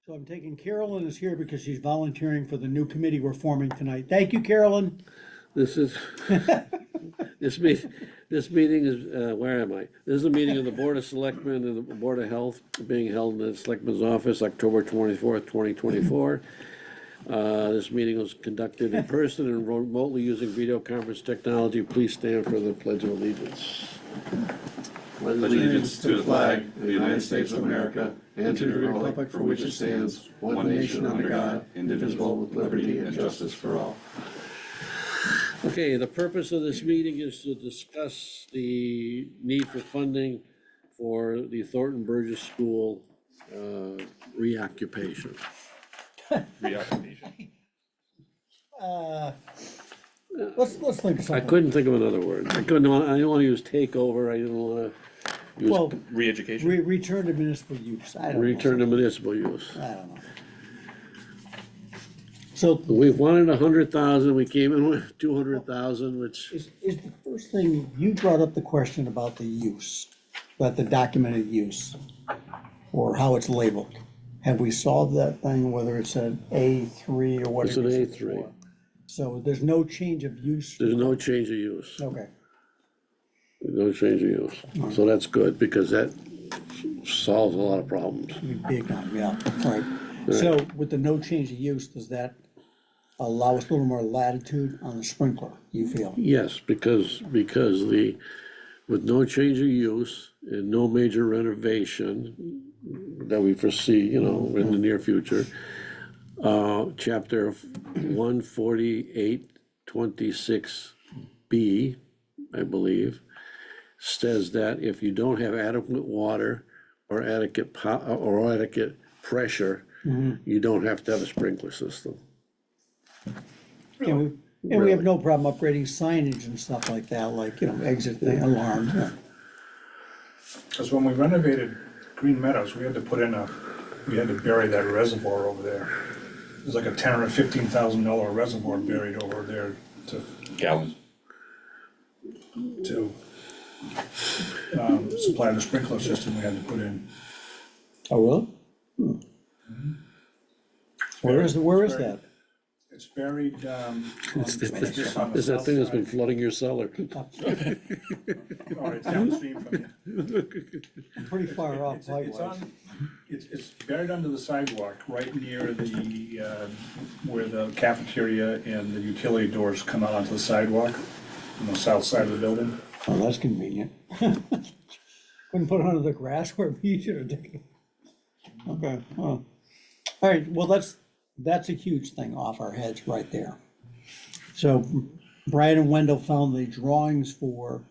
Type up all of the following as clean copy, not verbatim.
So I'm taking Carolyn is here because she's volunteering for the new committee we're forming tonight. Thank you, Carolyn. This is, this meeting is, where am I? This is a meeting of the Board of Selectmen and the Board of Health being held in the Selectmen's office, October 24th, 2024. This meeting was conducted in person and remotely using video conference technology. Please stand for the Pledge of Allegiance. Pledge allegiance to the flag of the United States of America and to the republic for which it stands, one nation under God, indivisible, with liberty and justice for all. Okay, the purpose of this meeting is to discuss the need for funding for the Thornton Burgess School reoccupation. Reoccupation. Let's think of I something. couldn't think of another word. I didn't want to use takeover, I didn't want to use Well, Re-education. return to municipal use. I don't know. return to municipal use. I don't know. So We've wanted 100,000, we came in with 200,000, which, is the first thing, you brought up the question about the use, about the documented use, or how it's labeled. Have we solved that thing, whether it's an A3 or it's whatever? an it's A3. for? So there's no change of use? There's no change of use, Okay, no change of use. So that's good, because that solves a lot of problems. be big on, yeah, right. So with the no change of use, does that allow us a little more latitude on the sprinkler, you feel? Yes, because with no change of use and no major renovation that we foresee, in the near future, chapter 14826B, I believe, says that if you don't have adequate water or adequate pressure, you don't have to have a sprinkler system. And we have no problem upgrading signage and stuff like that, like, exit thing, alarms, yeah. Because when we renovated Green Meadows, we had to bury that reservoir over there. There's like a $10,000 or $15,000 reservoir buried over there Gallons. to supply the sprinkler system we had to put in. Oh, really? Where is that? It's buried, Is that thing that's been flooding your cellar? Or it's downstream from you. Pretty far off It's likewise. it's buried under the sidewalk, right near where the cafeteria and the utility doors come out onto the sidewalk, on the south side of the building. Oh, that's convenient. Couldn't put it under the grass where we should have taken. Okay, well, all right, well, that's a huge thing off our heads right there. So Brian and Wendell found the drawings for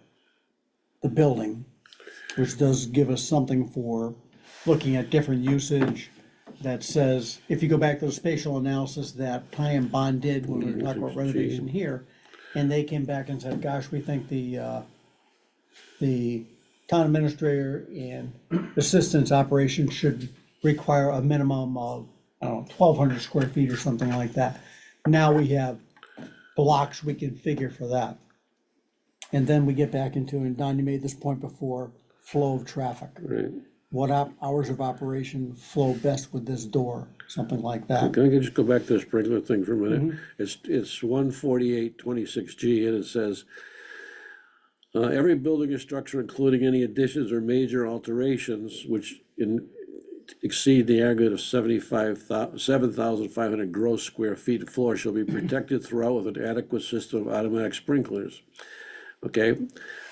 the building, which does give us something for looking at different usage. That says, if you go back to the spatial analysis that Ty and Bond did when we were talking about renovation here, and they came back and said, gosh, we think the town administrator and assistant's operation should require a minimum of, I don't know, 1,200 square feet or something like that. Now we have blocks we can figure for that. And then we get back into, and Don, you made this point before, flow of traffic. Right. What hours of operation flow best with this door, something like that. Can I just go back to the sprinkler thing for a minute? It's 14826G, and it says, every building or structure, including any additions or major alterations which exceed the aggregate of 7,500 gross square feet of floor shall be protected throughout with an adequate system of automatic sprinklers. Okay?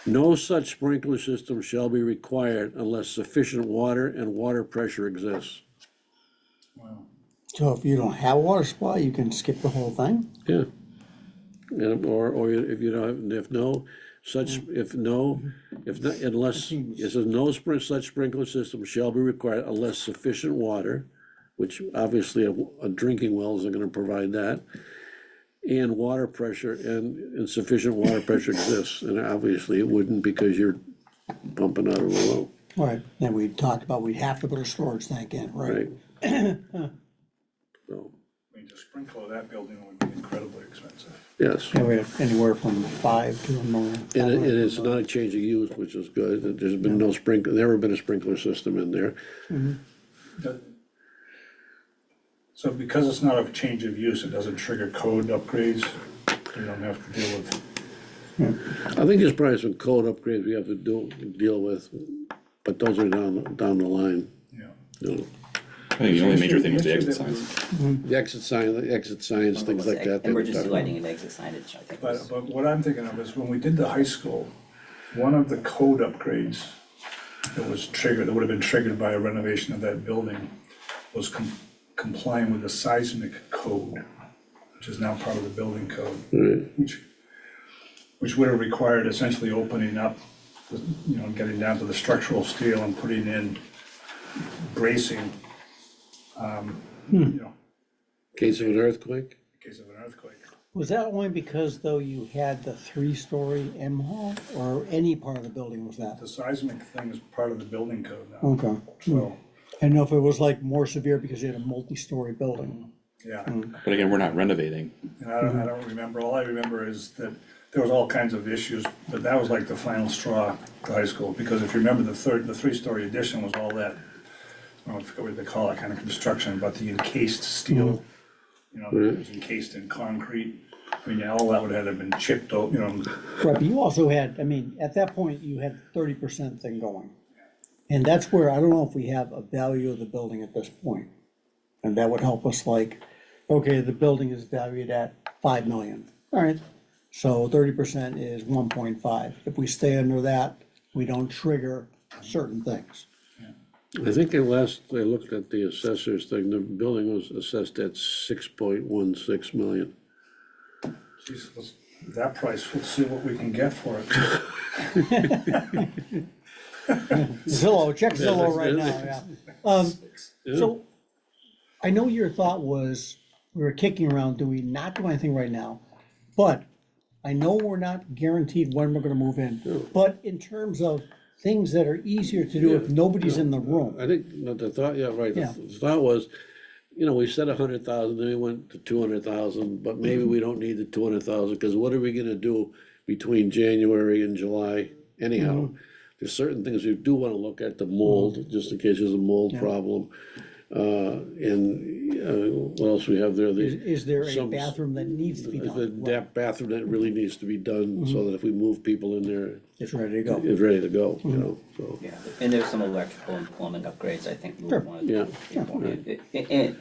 No such sprinkler system shall be required unless sufficient water and water pressure exists. Wow. So if you don't have a water supply, you can skip the whole thing? Yeah. And, or if you don't, if no, unless, it says no such sprinkler system shall be required unless sufficient water, which obviously a drinking well isn't gonna provide that, and water pressure and sufficient water pressure exists, and obviously it wouldn't because you're pumping out of a well, All right, then we talked about we'd have to put a storage tank in, right? right? So, I mean, to sprinkle that building would be incredibly expensive. yes, Yeah, we have anywhere from 5 to $1 million. and it's not a change of use, which is good, there's been never been a sprinkler system in there. The- So because it's not a change of use, it doesn't trigger code upgrades, we don't have to deal with. I think there's probably some code upgrades we have to deal with, but those are down the line, Yeah. you know. I think the only major thing was the Issue exit that signs. The exit signs, things like that. Emergency lighting and exit signage, I think was. But what I'm thinking of is when we did the high school, one of the code upgrades that was triggered, that would have been triggered by a renovation of that building, was complying with the seismic code, which is now part of the building code, Right. which would have required essentially opening up, you know, getting down to the structural steel and putting in bracing, you know, Case of an earthquake? in case of an earthquake. Was that only because though you had the 3-story M hall, or any part of the building was that? The seismic thing is part of the building code now, Okay. so, I know if it was like more severe because you had a multi-story building. yeah. But again, we're not renovating. And I don't remember, all I remember is that there was all kinds of issues, but that was like the final straw to high school, because if you remember the 3-story addition was all that, I don't forget what they call it, kind of construction, but the encased steel, you know, it was encased in concrete. I mean, all that would have been chipped out, you know, Right, but you also had, I mean, at that point, you had 30% thing going. And that's where, I don't know if we have a value of the building at this point. And that would help us like, okay, the building is valued at 5 million. All right, so 30% is 1.5. If we stay under that, we don't trigger certain things. I think at last I looked at the assessor's thing, the building was assessed at 6.16 million. geez, that price, let's see what we can get for it. Zillow, check Zillow right now, yeah. So, I know your thought was, we were kicking around, do we not do anything right now? But I know we're not guaranteed when we're gonna move in, but in terms of things that are easier to do if nobody's in the room. I think, the thought, yeah, right, Yeah. the thought was, you know, we said 100,000, then we went to 200,000, but maybe we don't need the 200,000, because what are we gonna do between January and July anyhow? There's certain things we do wanna look at, the mold, just in case there's a mold problem. What else we have there? Is there a Some- bathroom that needs to be done? That bathroom that really needs to be done, so that if we move people in there, It's ready to go. it's ready to go, you know, so. Yeah, and there's some electrical and plumbing upgrades, I think. we would wanna do. And,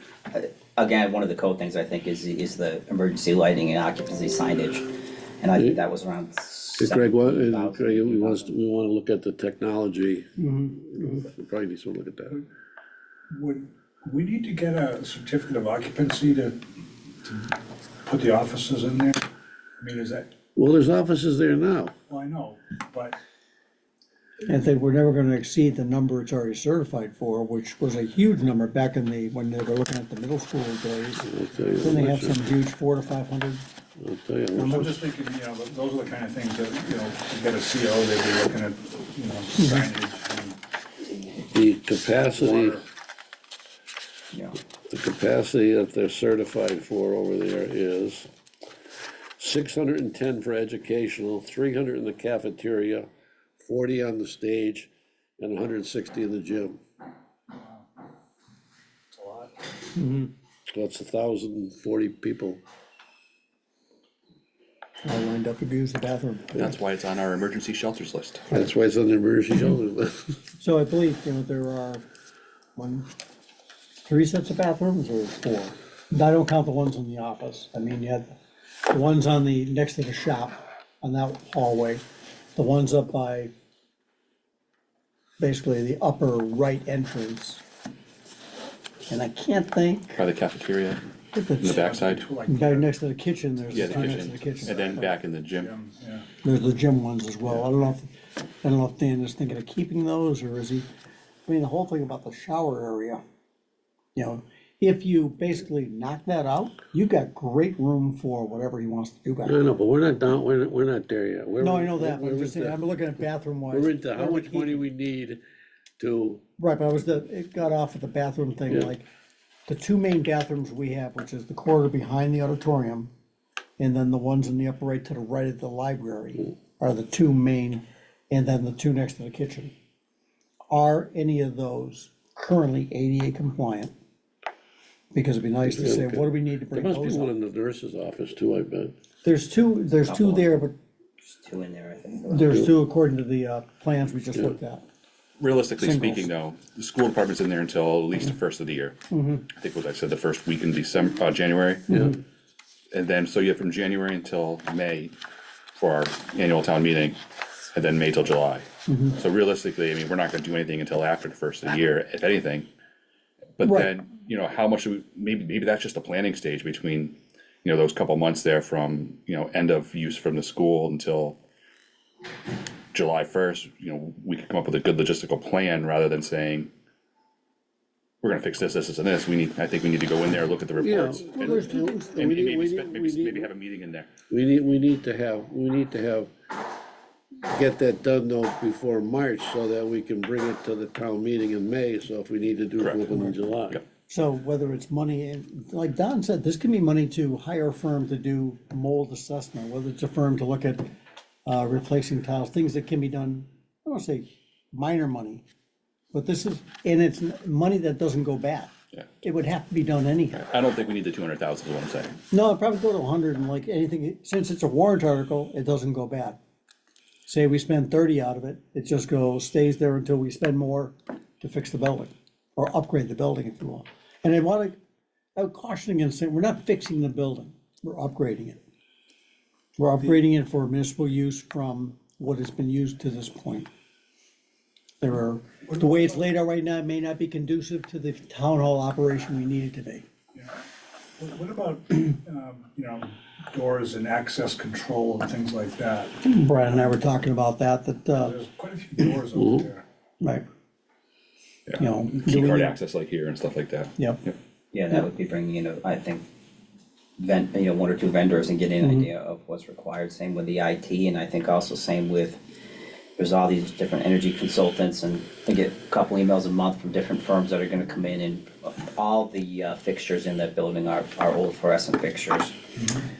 again, one of the code things I think is the emergency lighting and occupancy signage. And I think that was around Greg, $17,000. we wanna look at the technology. We probably need to look at that. Would we need to get a certificate of occupancy to put the offices in there? I mean, is that, Well, there's offices there now. well, I know, but And they were never gonna exceed the number it's already certified for, which was a huge number back in when they were looking at the middle school days. I'll tell you Then they how had much- some huge 400 to 500. I'll tell you how much- I'm just thinking, you know, those are the kind of things that, you know, to get a CO, they'd be looking at, you know, signage the and capacity, water. Yeah. the capacity that they're certified for over there is 610 for educational, 300 in the cafeteria, 40 on the stage, and 160 in the gym. It's a lot. So that's 1,040 people. All lined up to use the bathroom. That's why it's on our emergency shelters list. That's why it's on the emergency shelter list. So I believe, there are 3 sets of bathrooms or 4? I don't count the ones in the office. I mean, you had the ones on next to the shop, on that hallway, the ones up by basically the upper right entrance. And I can't think, By the cafeteria, if in the it's backside. Like, right next to the kitchen, there's Yeah, the the two next to the kitchen, kitchen. and then back in the gym. yeah, There's the gym ones as well. I don't know if Dan is thinking of keeping those, or is he, I mean, the whole thing about the shower area. If you basically knock that out, you've got great room for whatever he wants to do back I there. know, but we're not down, we're not there yet. No, I know that, but I'm just saying, I'm looking at bathroom wise. We're into how much money we need to, Right, but it got off at the bathroom thing, Yeah. like, the 2 main bathrooms we have, which is the corridor behind the auditorium, and then the ones in the upper right to the right of the library, are the 2 main, and then the 2 next to the kitchen. Are any of those currently ADA compliant? because it'd be nice to say, Okay. what do we need to There bring must be those one up? in the nurse's office too, I bet. There's two there, but There's two in there, I think. there's two according to the, plans we just Yeah. looked at. Realistically Singles. speaking, though, the school department's in there until at least the first of the year. I think what I said, the first week in December, January. Yeah, And then, so you have from January until May for our annual town meeting, and then May till July. So realistically, I mean, we're not gonna do anything until after the first of the year, if anything. But Right. then, how much, maybe that's just a planning stage between, those couple months there from, end of use from the school until July 1st, we could come up with a good logistical plan rather than saying, we're gonna fix this, and this. I think we need to go in there, look at the reports. Yeah. and- Well, there's two things. And We need- maybe we spend, need- we need- maybe have a meeting in there. we need to have, get that done though before March so that we can bring it to the town meeting in May, so if we need to do Correct. something in July. Yep. So whether it's money, and like Don said, this can be money to hire a firm to do mold assessment, whether it's a firm to look at replacing tiles, things that can be done, I don't wanna say minor money, but this is, and it's money that doesn't go bad. Yeah. It would have to be done anyhow. I don't think we need the 200,000 is what I'm saying. No, I'd probably go to 100 and like anything, since it's a warrant article, it doesn't go bad. Say we spend 30 out of it, it just stays there until we spend more to fix the building, or upgrade the building if you will. And I would caution against saying, we're not fixing the building, we're upgrading it. We're upgrading it for municipal use from what has been used to this point. The way it's laid out right now, it may not be conducive to the town hall operation we need it to be. What about, doors and access control and things like that? Brad and I were talking about that, There's quite a few doors over there. right, Yeah. you know. do Key we card need- access like here and stuff like that. Yep. Yeah, that would be bringing in, I think, one or two vendors and getting an idea of what's required. Same with the IT, and I think also same with, there's all these different energy consultants, and I get a couple emails a month from different firms that are gonna come in, and all the fixtures in that building are old fluorescent fixtures.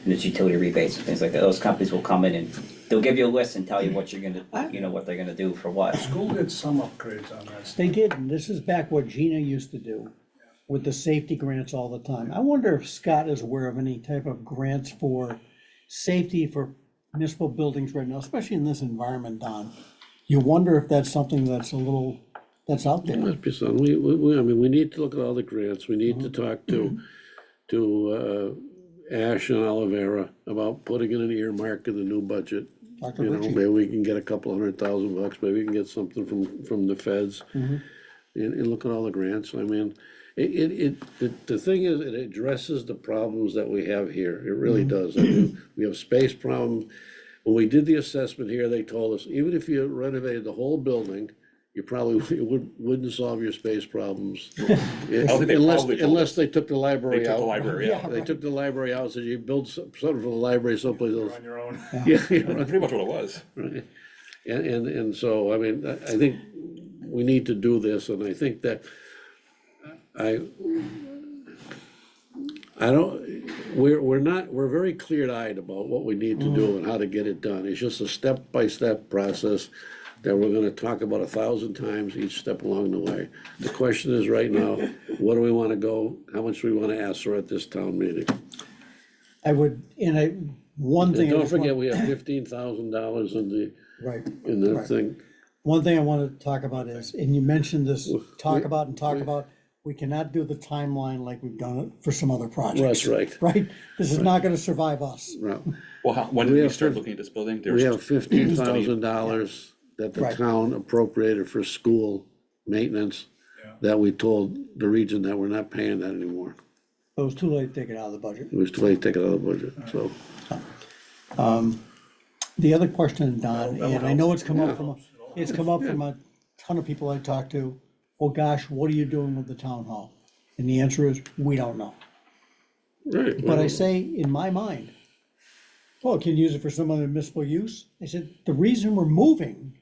And it's utility rebates and things like that. Those companies will come in and they'll give you a list and tell you what you're gonna, what they're gonna do for what. School did some upgrades on that stuff. They did, and this is back what Gina used to do with the safety grants all the time. I wonder if Scott is aware of any type of grants for safety for municipal buildings right now, especially in this environment, Don. You wonder if that's something that's that's out There there. must be some, I mean, we need to look at all the grants, we need to talk to Ash and Olivera about putting in an earmark in the new budget. Dr. You know, Ritchie. maybe we can get a couple $100,000, maybe we can get something from the feds. And look at all the grants, I mean, the thing is, it addresses the problems that we have here, it really does. I mean, we have space problem. When we did the assessment here, they told us, even if you renovated the whole building, you probably wouldn't solve your space problems. think they probably told Unless us. they took the library They took out. the library out. They took the library out, so you build something for the library someplace else. You're on your own. Yeah, That's pretty much what it was. right. And so, I mean, I think we need to do this, and I think that we're very clear-eyed about what we need to do and how to get it done. It's just a step-by-step process that we're gonna talk about 1,000 times each step along the way. The question is right now, what do we wanna go, how much do we wanna ask for at this town meeting? One And thing. I don't just forget, want- we have $15,000 Right. in the Right. thing. One thing I want to talk about is, and you mentioned this, talk about, we cannot do the timeline like we've done it for some other projects. That's right. Right? This is not gonna survive us. Well, Well, when did we start looking at this building? we have $15,000 that the Right. town appropriated for school maintenance, that we told the region that we're not paying that anymore. It was too late to take it out of the budget. It was too late to take it out of the budget, so. The other question, Don, and I know it's come up from, Yeah. a ton of people I talked to, oh gosh, what are you doing with the town hall? And the answer is, we don't know. Right. But I say, in my mind, well, can you use it for some other municipal use? I said, the reason we're moving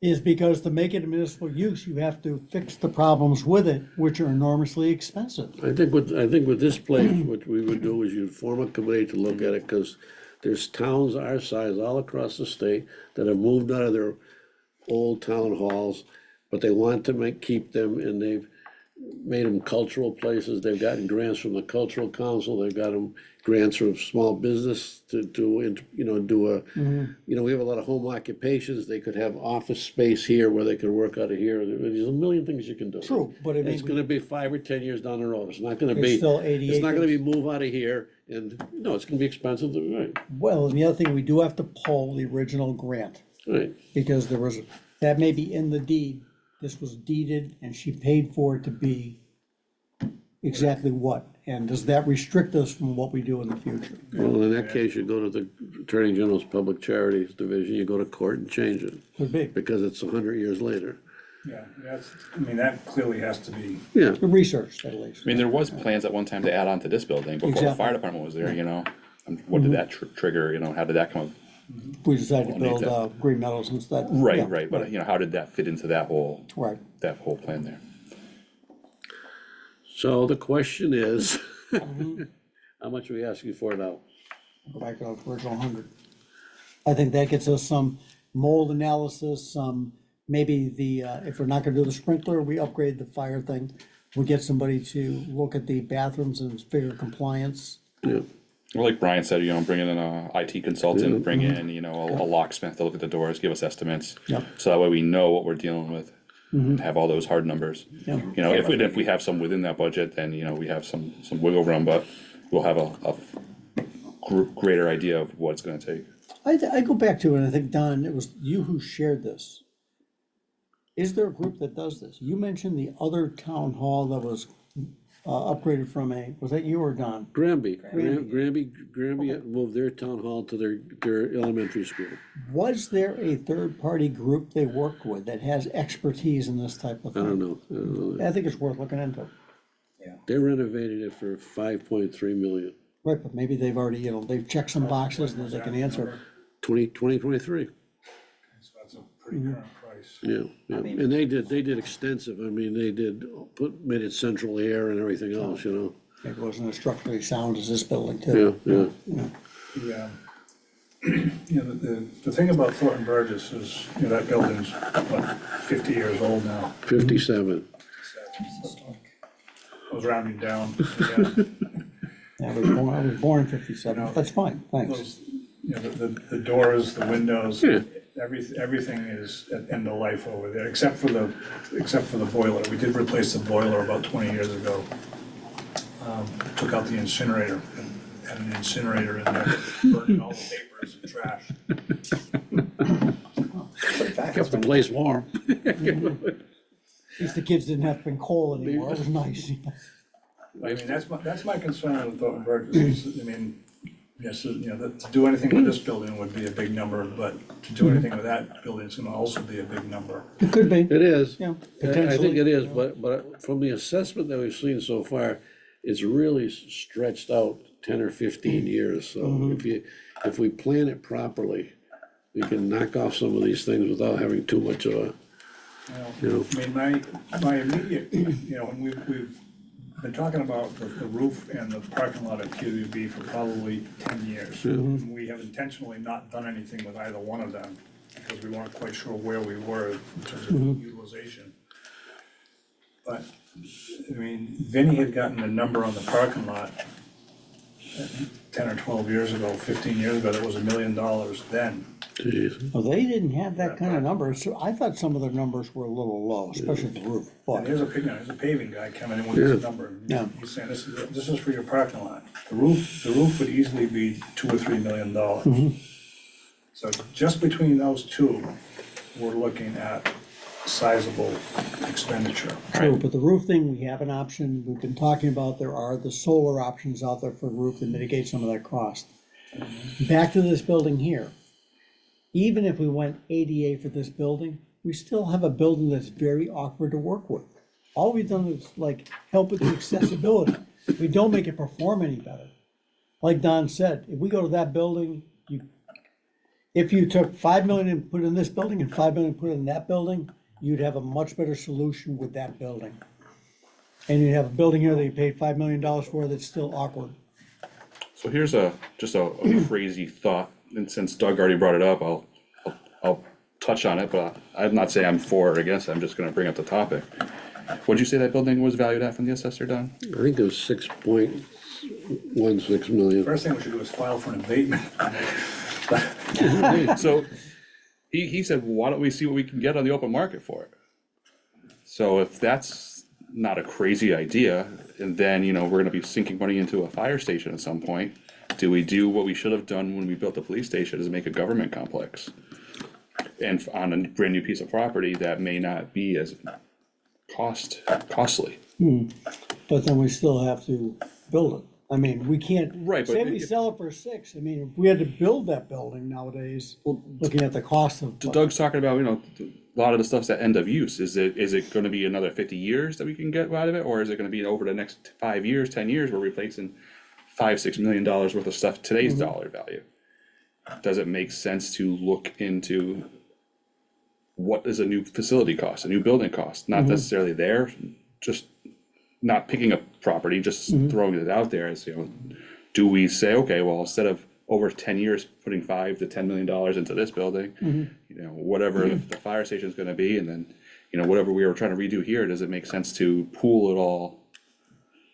is because to make it a municipal use, you have to fix the problems with it, which are enormously expensive. I think with this place, what we would do is you'd form a committee to look at it, because there's towns our size all across the state that have moved out of their old town halls, but they want to keep them, and made them cultural places, they've gotten grants from the cultural council, they've got them grants from small business to, you know, do a, you know, we have a lot of home occupations, they could have office space here where they could work out of here, there's a million things you can do. True, but I mean, It's gonna be 5 or 10 years down the road, it's not gonna be, It's still 80 it's not gonna be acres. move out of here, and, no, it's gonna be expensive, right, well, and the other thing, we do have to pull the original grant, right. because there was, that may be in the deed, this was deeded, and she paid for it to be exactly what, and does that restrict us from what we do in the future? Well, in that case, you go to the Attorney General's Public Charities Division, you go to court and change it, Could be, because it's 100 years later. Yeah, that's, I mean, that clearly has to be, Yeah, the research, at least. I mean, there was plans at one time to add on to this building before the Exactly. fire department was there, you know? What did that trigger, you know, how did that come up? We decided to Well, build, Green Meadows instead. Right, Yeah, right, but you know, how did that fit into that whole Right, plan there? so the question is, how much are we asking for now? go back to the original 100. I think that gets us some mold analysis, some, maybe the, if we're not gonna do the sprinkler, we upgrade the fire thing. We get somebody to look at the bathrooms and figure compliance. Yeah, Well, like Brian said, you know, bring in an IT consultant, bring in, you know, a locksmith to look at the doors, give us estimates. Yep. So that way we know what we're dealing with, and have all those hard numbers. Yep. You know, if we have some within that budget, then, you know, we have some wiggle room, but we'll have a greater idea of what it's gonna take. I go back to it, and I think, Don, it was you who shared this. Is there a group that does this? You mentioned the other town hall that was upgraded from was that you or Don? Granby moved their town hall to their elementary school. Was there a third-party group they worked with that has expertise in this type of I thing? don't know, I think it's worth looking into. they renovated it for 5.3 million, Right, but maybe they've already, they've checked some boxes and they can answer. 2023, so that's a pretty current price. yeah, and they did extensive, I mean, they made it central air and everything else, you know, It wasn't as structurally sound as this building too. yeah. The, you know, the thing about Thornton Burgess is, you know, that building's, what, 50 years old now. 57, I was rounding down, yeah. Yeah, I was born in 57, that's fine, thanks. Those, you know, the doors, the windows, Yeah. everything is at end of life over there, except for the boiler. We did replace the boiler about 20 years ago. Took out the incinerator and had an incinerator in there, burning all the papers and trash. kept the place warm. At least the kids didn't have to bring coal anymore, it was nice. I mean, that's my concern with Thornton Burgess, I mean, yes, you know, to do anything with this building would be a big number, but to do anything with that building is gonna also be a big number. It could be, It is, yeah, I think potentially. it is, but from the assessment that we've seen so far, it's really stretched out 10 or 15 years, so if we plan it properly, we can knock off some of these things without having too much of a, you know. I mean, my immediate, you know, and we've been talking about the roof and the parking lot at QUB for probably 10 years. And we have intentionally not done anything with either one of them, because we weren't quite sure where we were in terms of utilization. But, I mean, Vinnie had gotten a number on the parking lot 10 or 12 years ago, 15 years ago, that was $1 million then. Geez. Well, they didn't have that kind of number, so I thought some of their numbers were a little low, especially the roof, And but, there's a paving guy coming in with this number. Yeah. He's saying, this is for your parking lot. The roof would easily be $2 or $3 million. So just between those two, we're looking at sizable expenditure. true, but the roof thing, we have an option, we've been talking about, there are the solar options out there for the roof that mitigate some of that cost. Back to this building here. Even if we went ADA for this building, we still have a building that's very awkward to work with. All we've done is like help with the accessibility. We don't make it perform any better. Like Don said, if we go to that building, if you took 5 million and put it in this building and 5 million and put it in that building, you'd have a much better solution with that building. And you'd have a building here that you paid $5 million for that's still awkward. So here's just a crazy thought, and since Doug already brought it up, I'll touch on it, but I'm not saying I'm for or against it, I'm just gonna bring up the topic. What'd you say that building was valued at from the assessor, Don? I think it was 6.16 million. First thing we should do is file for an abatement. So he said, well, why don't we see what we can get on the open market for it? So if that's not a crazy idea, and then, you know, we're gonna be sinking money into a fire station at some point, do we do what we should have done when we built the police station, is make a government complex? And on a brand new piece of property that may not be as costly. But then we still have to build it. I mean, we can't, Right, but say we if- sell it for 6, I mean, if we had to build that building nowadays, looking at the cost of. Doug's talking about, you know, a lot of the stuff's at end of use. Is it gonna be another 50 years that we can get out of it? Or is it gonna be over the next 5 years, 10 years, we're replacing $5-6 million worth of stuff, today's dollar value? Does it make sense to look into what is a new facility cost, a new building cost? Not necessarily there, just not picking up property, just throwing it out there as, you know, do we say, okay, well, instead of over 10 years, putting $5 to $10 million into this building, you know, whatever the fire station is gonna be, and then, you know, whatever we were trying to redo here, does it make sense to pool it all?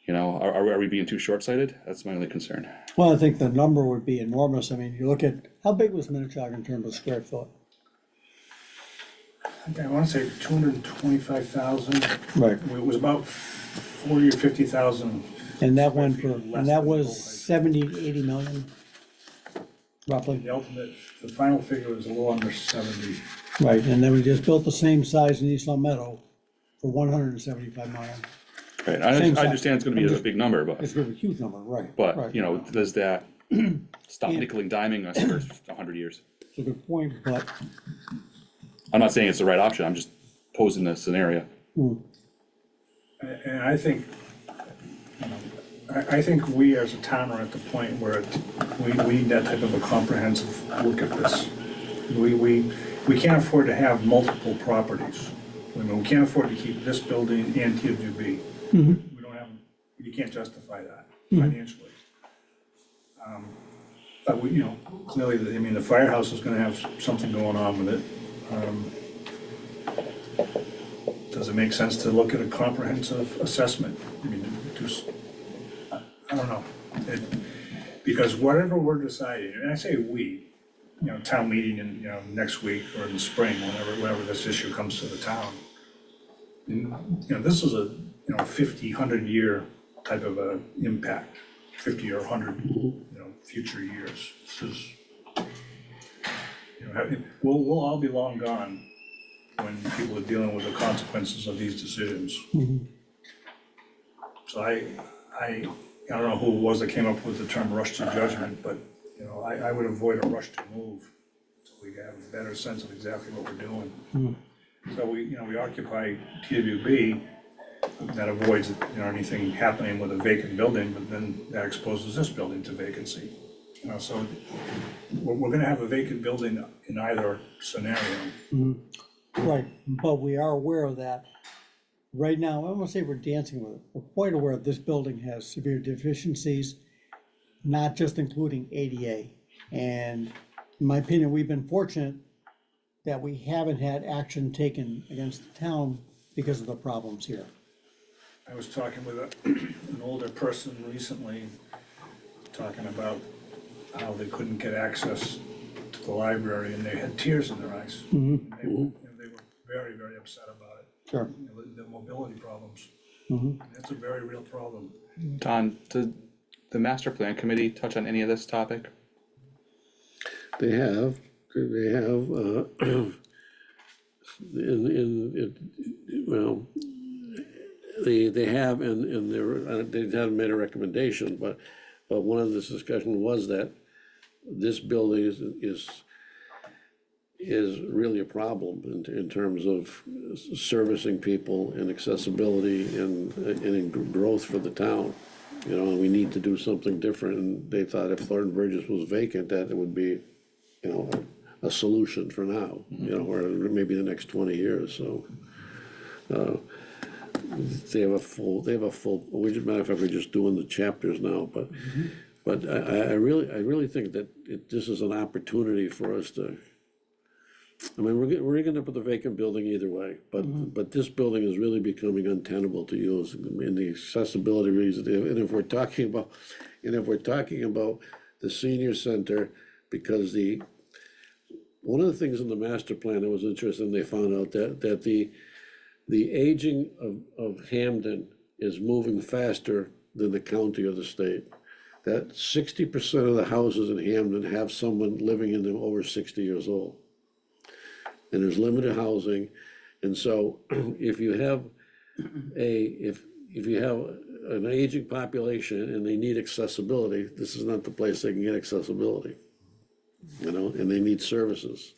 You know, are we being too short-sighted? That's my only concern. Well, I think the number would be enormous. I mean, you look at, how big was Minnetonka in terms of square foot? I wanna say 225,000. Right. It was about 40 or 50,000. And that went for, Less and that than was the whole 70 to 80 million, roughly. The final figure was a little under 70. Right, and then we just built the same size in East Long Meadow for 175 million. Right, Same I size. understand it's gonna be a big number, It's but, gonna be a huge number, right. but, right. you know, does that stop nickel and diming us for 100 years? It's a good point, but I'm not saying it's the right option, I'm just posing the scenario. And I think, you know, I think we as a town are at the point where we need that type of a comprehensive look at this. We can't afford to have multiple properties. I mean, we can't afford to keep this building and TWB. We don't have, you can't justify that financially. But we, you know, clearly, I mean, the firehouse is gonna have something going on with it. Does it make sense to look at a comprehensive assessment? I mean, I don't know. Because whatever we're deciding, and I say we, you know, town meeting in, you know, next week or in the spring, whenever this issue comes to the town. And, you know, this is a, you know, 50, 100-year type of a impact, 50 or 100, you know, future years. This is, you know, we'll all be long gone when people are dealing with the consequences of these decisions. So I don't know who it was that came up with the term rush to judgment, but, you know, I would avoid a rush to move so we have a better sense of exactly what we're doing. So we occupy TWB, that avoids, you know, anything happening with a vacant building, but then that exposes this building to vacancy. You know, so we're gonna have a vacant building in either scenario. right, but we are aware of that. Right now, I don't wanna say we're dancing with it, we're quite aware this building has severe deficiencies, not just including ADA. And in my opinion, we've been fortunate that we haven't had action taken against the town because of the problems here. I was talking with an older person recently, talking about how they couldn't get access to the library, and they had tears in their eyes. And they were very, very upset about it. Sure. You know, the mobility problems. That's a very real problem. Don, did the master plan committee touch on any of this topic? They have, well, they have, and they haven't made a recommendation, but one of this discussion was that this building is really a problem in terms of servicing people and accessibility and in growth for the town. You know, and we need to do something different, and they thought if Thornton Burgess was vacant, that it would be, you know, a solution for now, you know, or maybe the next 20 years, so. They have a full, we just, matter of fact, we're just doing the chapters now, but I really think that this is an opportunity for us to I mean, we're gonna put the vacant building either way, but this building is really becoming untenable to use in the accessibility reason. And if we're talking about, the senior center, because one of the things in the master plan that was interesting, they found out that the aging of Hampden is moving faster than the county or the state. That 60% of the houses in Hampden have someone living in them over 60 years old. And there's limited housing, and so if you have an aging population and they need accessibility, this is not the place they can get accessibility. You know, and they need services,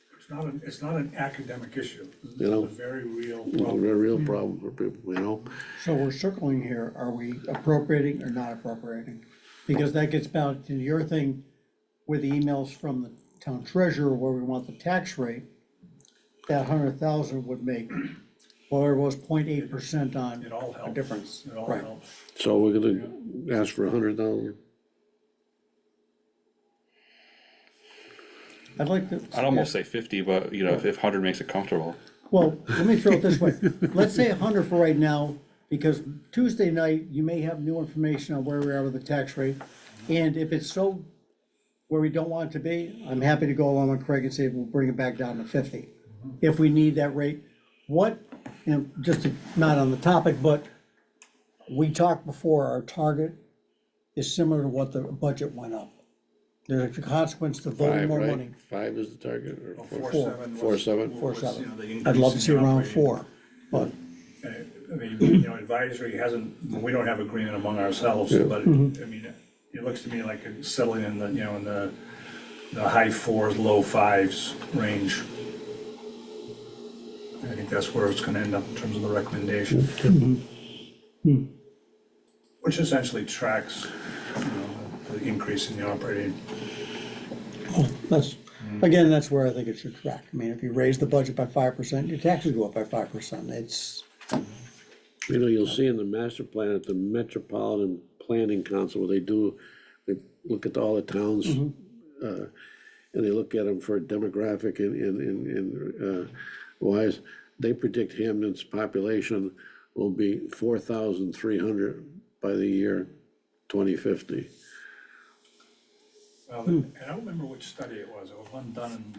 It's not an academic issue. You know. It's a very real a problem. real problem for people, you know? So we're circling here, are we appropriating or not appropriating? Because that gets back to your thing with the emails from the town treasurer where we want the tax rate. That 100,000 would make, well, it was 0.8% on It all a helps. difference. It all Right. helps. So we're gonna ask for 100,000. I'd like to. I'd almost say 50, but you know, if 100 makes it comfortable. Well, let me throw it this way. Let's say 100 for right now, because Tuesday night, you may have new information on where we are with the tax rate. And if it's so where we don't want it to be, I'm happy to go along with Craig and say we'll bring it back down to 50. If we need that rate, just not on the topic, but we talked before, our target is similar to what the budget went up. There's a consequence to voting Five, more right? money. 5 is the target, or 4? 4.7 4, 7. was, 4.7. you know, the I'd love to increase see in the around operating. 4, but I mean, you know, advisory hasn't, we don't have agreement among ourselves, but I mean, it looks to me like it's settling in the, you know, in the high 4s, low 5s range. I think that's where it's gonna end up in terms of the recommendation. Which essentially tracks, you know, the increase in the operating. that's, again, that's where I think it should track. I mean, if you raise the budget by 5%, your taxes go up by 5%. It's, You know, you'll see in the master plan at the Metropolitan Planning Council, where they look at all the towns, and they look at them for demographic and wise. They predict Hampden's population will be 4,300 by the year 2050. Well, and I don't remember which study it was one done in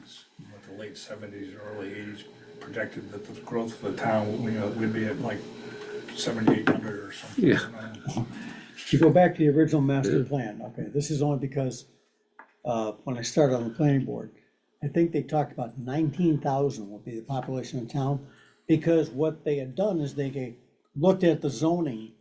the late 70s or early 80s, projected that the growth of the town, you know, would be at like 7,800 or something. Yeah. if you go back to the original master plan, okay, this is only because, when I started on the planning board, I think they talked about 19,000 would be the population of town, because what they had done is they looked at the zoning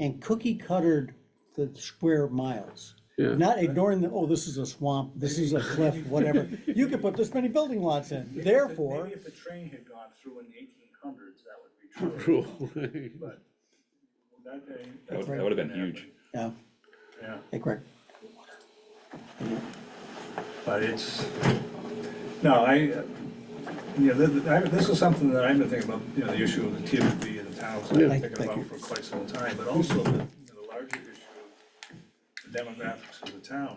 and cookie cuttered the square miles. Yeah. Not ignoring this is a swamp, this is a cliff, whatever. You could put this many building lots in, therefore, Maybe if the train had gone through in the 1800s, that would be true. But That would have been huge. yeah, Yeah, hey, Craig. but it's, no, you know, this is something that I've been thinking about, you know, the issue of the TFB in the town, so I've been thinking Thank about you. for quite some time, but also the larger issue of the demographics of the town.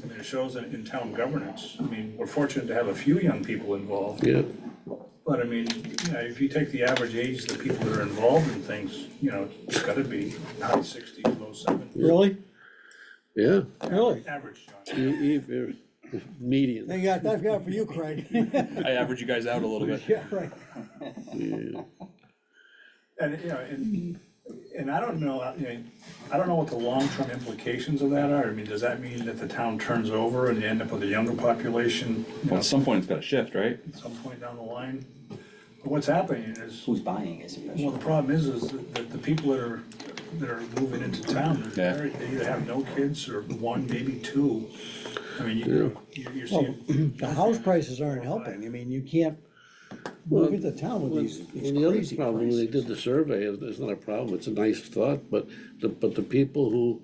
I mean, it shows in town governance. I mean, we're fortunate to have a few young people involved. Yeah, But I mean, you know, if you take the average age of the people that are involved in things, you know, it's gotta be high 60s, low 70s. Really? yeah, Really? Average, John. Median. I've got it for you, Craig. I average you guys out a little bit. Yeah, right. Yeah. And, you know, and I don't know, you know, I don't know what the long-term implications of that are. I mean, does that mean that the town turns over and you end up with a younger population, you Well, know, at some point it's got to shift, right? at some point down the line? But what's happening is, Who's buying it, especially? well, the problem is that the people that are moving into town, Yeah. they either have no kids or one, maybe two. I mean, you're seeing. The house prices aren't helping. I mean, you can't move into town with these Well, the other crazy problem, when they prices. did the survey, it's not a problem, it's a nice thought, but the people who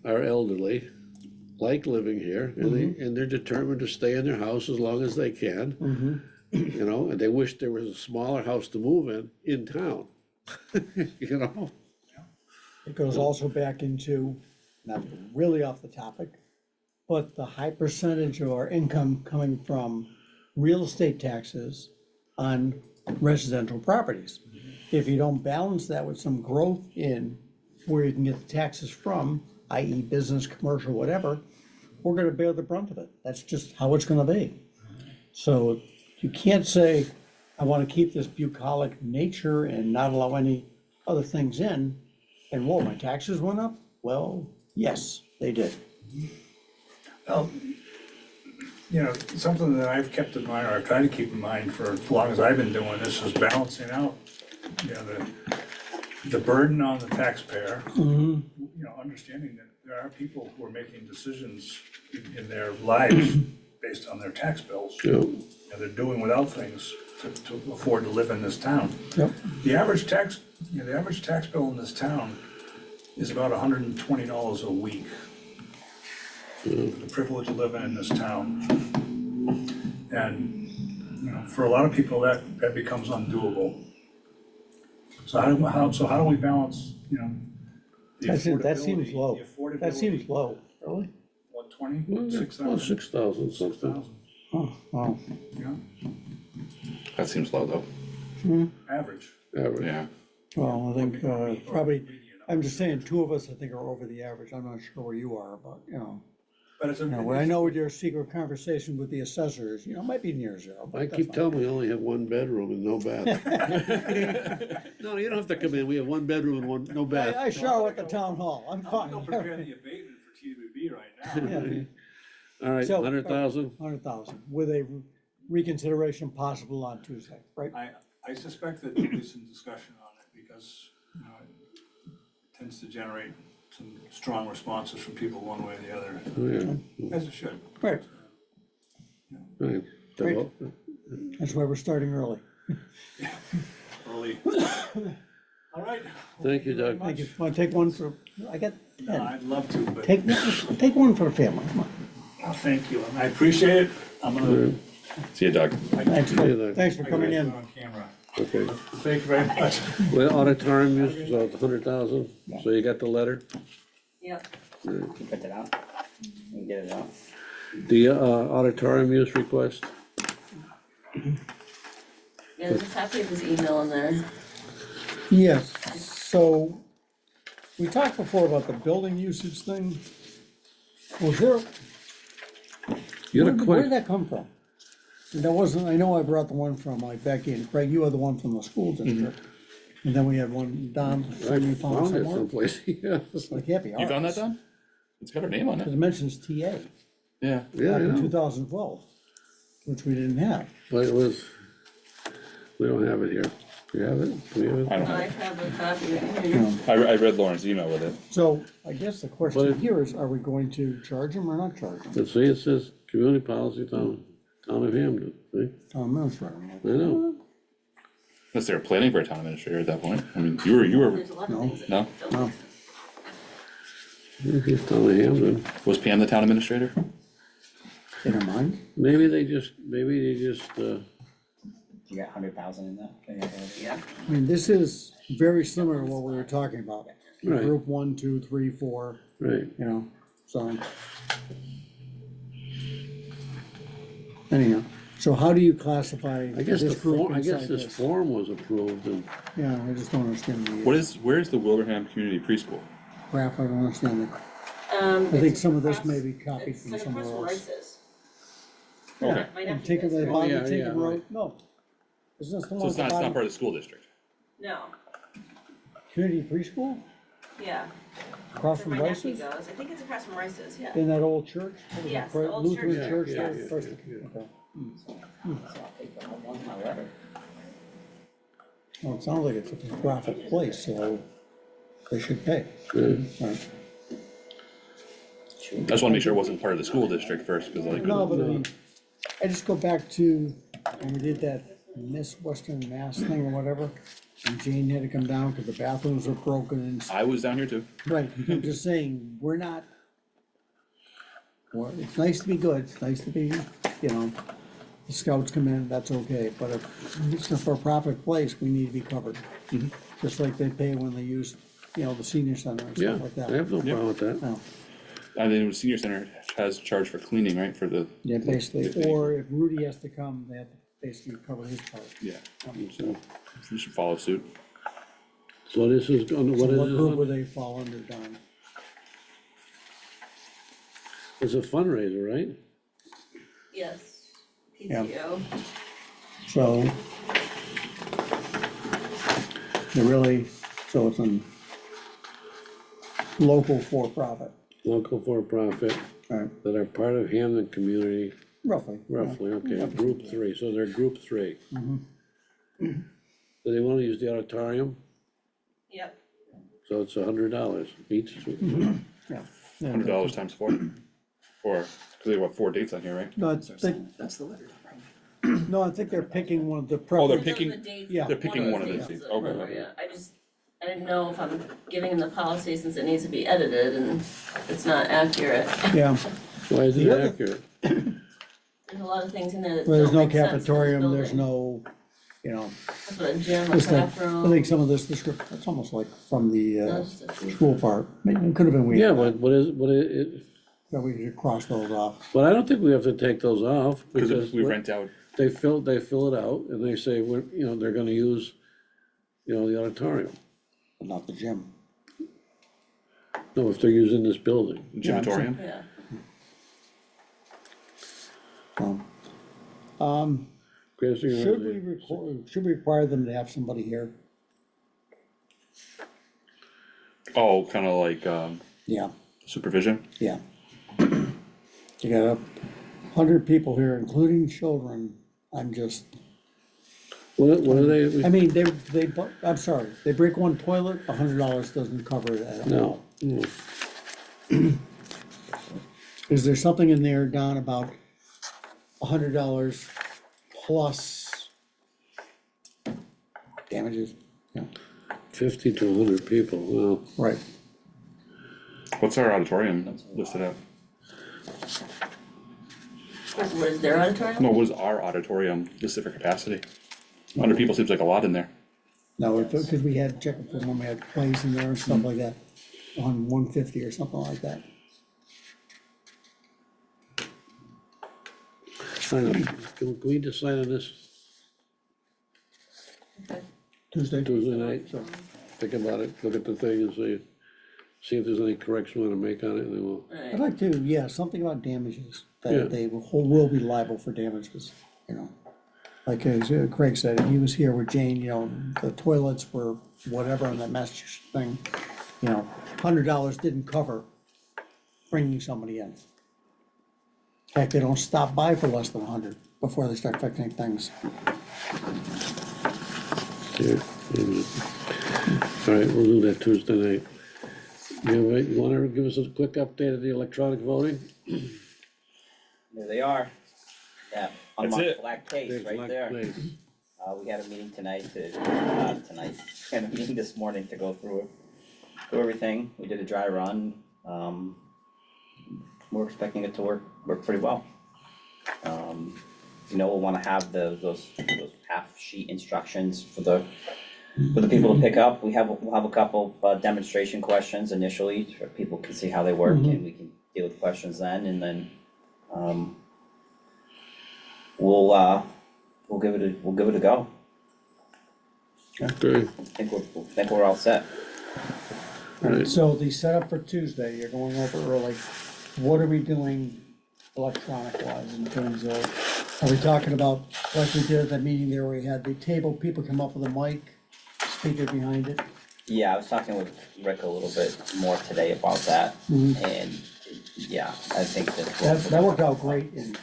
are elderly like living here, and they're determined to stay in their house as long as they can. You know, and they wish there was a smaller house to move in town, you know? It goes also back into, not really off the topic, but the high percentage of our income coming from real estate taxes on residential properties. If you don't balance that with some growth in where you can get the taxes from, i.e. business, commercial, whatever, we're gonna bear the brunt of it. That's just how it's gonna be. So you can't say, I wanna keep this bucolic nature and not allow any other things in, and whoa, my taxes went up? Well, yes, they did. Well, you know, something that I've kept in mind, or I've tried to keep in mind for as long as I've been doing this, is balancing out, you know, the burden on the taxpayer. You know, understanding that there are people who are making decisions in their lives based on their tax bills. Yeah. And they're doing without things to afford to live in this town. Yep. The average tax, you know, the average tax bill in this town is about $120 a week. The privilege of living in this town. And, you know, for a lot of people, that becomes undoable. So how do we balance, you know, the affordability? That seems low. The affordability. That seems low, really? What, 20, Well, 6,000? 6,000 something. 6,000, Oh, wow. yeah, That seems low though. average. Average. Yeah. Well, I think, probably, I'm just saying, two of us, I think, are over the average. I'm not sure where you are, but, But it's a. what I know with your secret conversation with the assessors, it might be near zero. but I that's keep fine. telling we only have one bedroom and no bath. No, you don't have to come in, we have one bedroom and no bath. I shower at the town hall. I'm fine. the abatement for TWB right now. Yeah, All right, So- 100,000? 100,000, with a reconsideration possible on Tuesday, right? I suspect that there'll be some discussion on it because, you know, it tends to generate some strong responses from people one way or the other, Oh, yeah. as it should. Right, Right. Great. that's why we're starting early. Early. All right. Thank you, Doug. Thank you. Want to take one for, I got, I'd love to, but, take one for the family, come on. oh, thank you. I appreciate it. I'm gonna. See you, Doug. Thanks See you there. for coming in. On camera. Okay. Thank you very much. Well, auditorium use, so it's 100,000, so you got the letter? Yep. You print it out? You can get it out. The auditorium use request? Yeah, there's a copy of his email in there. Yes, so, we talked before about the building usage thing. Was there, You where got a where quick, did that come from? That wasn't, I know I brought the one from like Becky and Craig, you had the one from the school district. And then we had one, Don, I you found found it somewhere? someplace, yeah. Like can't be ours. You found that, Don? It's got her name on Because it. it mentions TA, Yeah. Yeah, back I in know, 2012, which we didn't have. but it was, we don't have it here. Do you have it? Do we have it? I don't know. I have a copy of it. I read Lauren's email with it. So I guess the But question it- here is, are we going to charge them or not charge them? Let's see, it says, community policy, town of Hampden, see? Town administrator. I know. Unless they were planning for a town administrator at that point. I mean, you were, There's a lot of things that No. don't No. make sense. It's town of Hampden. was Pam the town administrator? In her mind? Maybe they just, You got 100,000 in that? Yeah. I mean, this is very similar to what we were talking about. Right. Group 1, 2, 3, 4, right, so. Anyhow, so how do you classify I guess the this group form, I guess inside this this? form was approved and, Yeah, I just don't understand the Where's the Wilbraham Community Preschool? graph, I don't understand it. I think It's some of this across- may be copied it's from like somewhere across from else. Rice's. Okay. My And nephew take it, lives the there. bottom yeah, of Tinker yeah, Road, right. no. Isn't this the So one it's at the not part bottom? of the school district? No, Community preschool, yeah. across Where from my nephew Rice's? goes, I think it's across from Rice's, yeah. In that old church? What was it, Yes, the old Lutheran church. church, Yeah, there, yeah, first, yeah, yeah. okay. So I'll take the whole one, my letter. Well, it sounds like it's a profit place, so they should pay. Right. I just wanna make sure it wasn't part of the school district first, cause like, No, but I mean, I just go back to when we did that Miss Western Mass thing or whatever, and Jane had to come down because the bathrooms were broken and, I was down here too. right, I'm just saying, we're not, well, it's nice to be good, it's nice to be, the scouts come in, that's okay, but if it's a for-profit place, we need to be covered. Just like they pay when they use, the senior center and yeah, stuff like I that. have no problem with that. No. And then the senior center has charged for cleaning, right, for the, Yeah, basically, or if Rudy has to come, they have to basically cover his part. yeah, So we should follow suit. so this is, on So what is what this group would on? they fall under, Don? It's a fundraiser, right? Yes, Yeah. PTO. So. They're really, so it's a local for-profit, Local for-profit right, that are part of Hampden community, roughly. roughly, okay, group three, so they're group three. Do they wanna use the auditorium? Yep. So it's $100 each. Yeah. $100 times 4, or, cause they have, what, 4 dates on here, right? No, I think, That's the letter. no, I think they're picking one of the. Oh, they're preference- picking- Those are the dates- yeah. They're picking one of those those dates dates, is okay, over, okay. yeah. I didn't know if I'm giving them the policy since it needs to be edited and it's not accurate. Yeah, Why is it The other- accurate? There's a lot of things in there that well, there's don't no make sense for this cafetorium, there's building. no, you know, That's what a gym, a just like, craft I room. think some of this description, it's almost like from the, No, just a few. school part, maybe it could have been we. Yeah, but what is, So we should cross those off. but I don't think we have to take those off, Cause because if we rent out, they fill it out, and they say, we're, you know, they're gonna use, you know, the auditorium. But not the gym. No, if they're using this building. gymatorium, Yeah, Chris, you're Should gonna- we should we require them to have somebody here? oh, kinda like, Yeah, supervision, yeah. You got 100 people here, including children, I'm just, What are I they, mean, I'm sorry, they break one toilet, $100 doesn't cover that. no, Is there something in there, Don, about $100 plus damages? Yeah, 50 to 100 people, well, right. what's our auditorium listed at? what is their auditorium? No, what is our auditorium listed for capacity? 100 people seems like a lot in there. No, because we had checked for when we had plays in there and stuff like that, on 150 or something like that. can we decide on this Tuesday. Tuesday night? So, Think about it, look at the thing and see if there's any correction we wanna make on it, and then we'll, I'd Right, like to, yeah, something about damages, Yeah. that they will be liable for damages, you know. Like Craig said, he was here with Jane, you know, the toilets were whatever on that Massachusetts thing, you know, $100 didn't cover bringing somebody in. In fact, they don't stop by for less than 100 before they start fixing things. here, maybe. All right, we'll do that Tuesday night. You wanna give us a quick update of the electronic voting? There they are. That That's unmarked it. black case Thanks, right Mike, there. please. We had a meeting tonight we had a meeting this morning to go through everything. We did a dry run. We're expecting it to work pretty well. You know, we'll wanna have those half sheet instructions for the people to pick up. We'll have a couple demonstration questions initially, so people can see how they work and we can deal with questions then, and then, we'll give it a go. Okay, I think we're all set. right, So the setup for Tuesday, you're going over early, what are we doing electronic wise in terms of, are we talking about, like we did at that meeting there where we had the table, people come up with a mic, speaker behind it? Yeah, I was talking with Rick a little bit more today about that, and, yeah, I think That worked out great in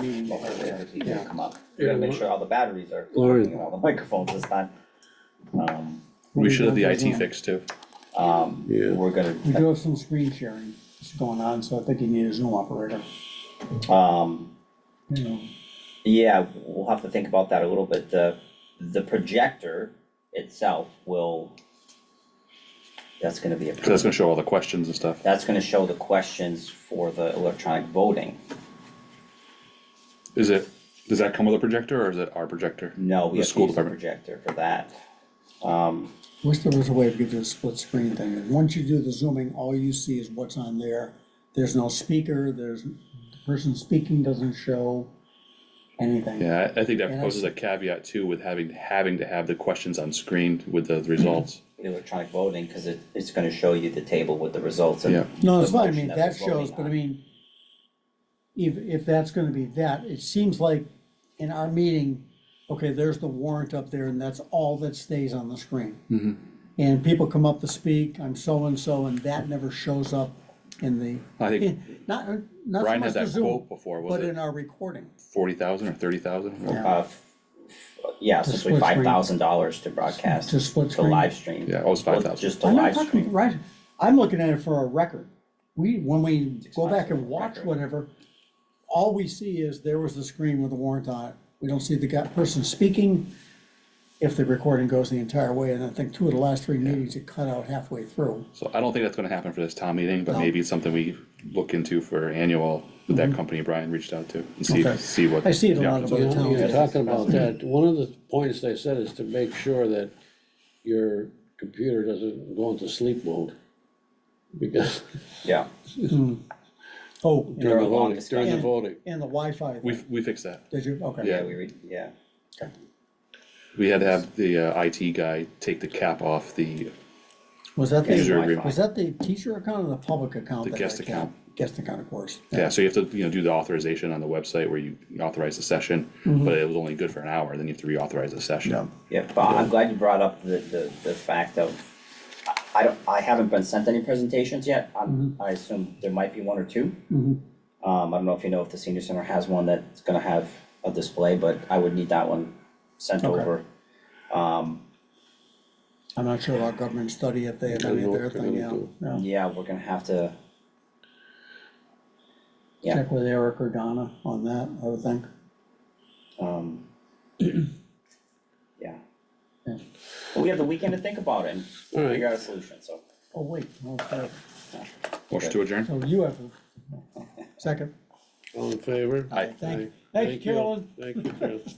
meeting. Well, hopefully the people Yeah. come up. We gotta make sure all the batteries are Lauren. working, and all the microphones this time. We should have the IT fixed too. Yeah. We're We gonna, do have some screen sharing going on, so I think you need a Zoom operator, you know. yeah, we'll have to think about that a little bit. The projector itself that's gonna be a, Cause that's gonna show all the questions and stuff. that's gonna show the questions for the electronic voting. Does that come with a projector or is it our projector? No, we The have to school use the department. projector for that. Wish there was a way to get this split screen thing, and once you do the zooming, all you see is what's on there, there's no speaker, the person speaking doesn't show anything. Yeah, I think that And poses a caveat too with having to have the questions on screen with the results. With electronic voting, because it's gonna show you the table with the results and. Yeah. No, it's the fine, I motion mean, that that we're voting shows, but I on. mean, if that's gonna be that, it seems like in our meeting, okay, there's the warrant up there, and that's all that stays on the screen. And people come up to speak, I'm so-and-so, and that never shows up in the, I think not so Brian much had the that Zoom, quote before, was but it in our recording. 40,000 or 30,000? Yeah. Yeah, To essentially split screen. $5,000 to broadcast, To split to screen. live stream. Yeah, it was Well, 5,000. Just to I'm not live talking, stream. right, I'm looking at it for a record. When we go back for and a watch record. whatever, all we see is there was the screen with the warrant on it. We don't see the person speaking, if the recording goes the entire way, and I think 2 of the last 3 meetings it cut out halfway through. So I don't think that's gonna happen for this town meeting, but No. maybe it's something we look into for annual with that company Brian reached out to and Okay. see what. I see it a the lot options of are. other towns. You're talking about that, one of the points they said is to make sure that your computer doesn't go into sleep mode. Because Yeah. Oh, during During the a long voting, during the discussion. voting. and the Wi-Fi, We fixed that. did you? Okay. Yeah, we read, yeah. We had to have the IT guy take the cap off the Was that user Wi-Fi. agreement. was that the teacher account or the public account? The that guest had account. Guest account, of course. Yeah, so you have to, do the authorization on the website where you authorize the session, but it was only good for an hour, then you have to reauthorize the session. Yeah. Yeah, but I'm glad you brought up the fact of, I haven't been sent any presentations yet. I assume there might be 1 or 2. I don't know if you know if the senior center has one that's gonna have a display, but I would need that one sent Okay. over. I'm not sure about government study if they have I don't any know of their what they're thing, gonna yeah. do. Yeah. Yeah, we're gonna have to. Yeah, Check with Eric or Donna on that, I would think. yeah. Yeah. But we have the weekend to think about it and All right. figure out a solution, so. Oh, wait, okay. Motion to adjourn? So you have a second. All in favor? Aye. Thank you, Carolyn. Thank you, Chris.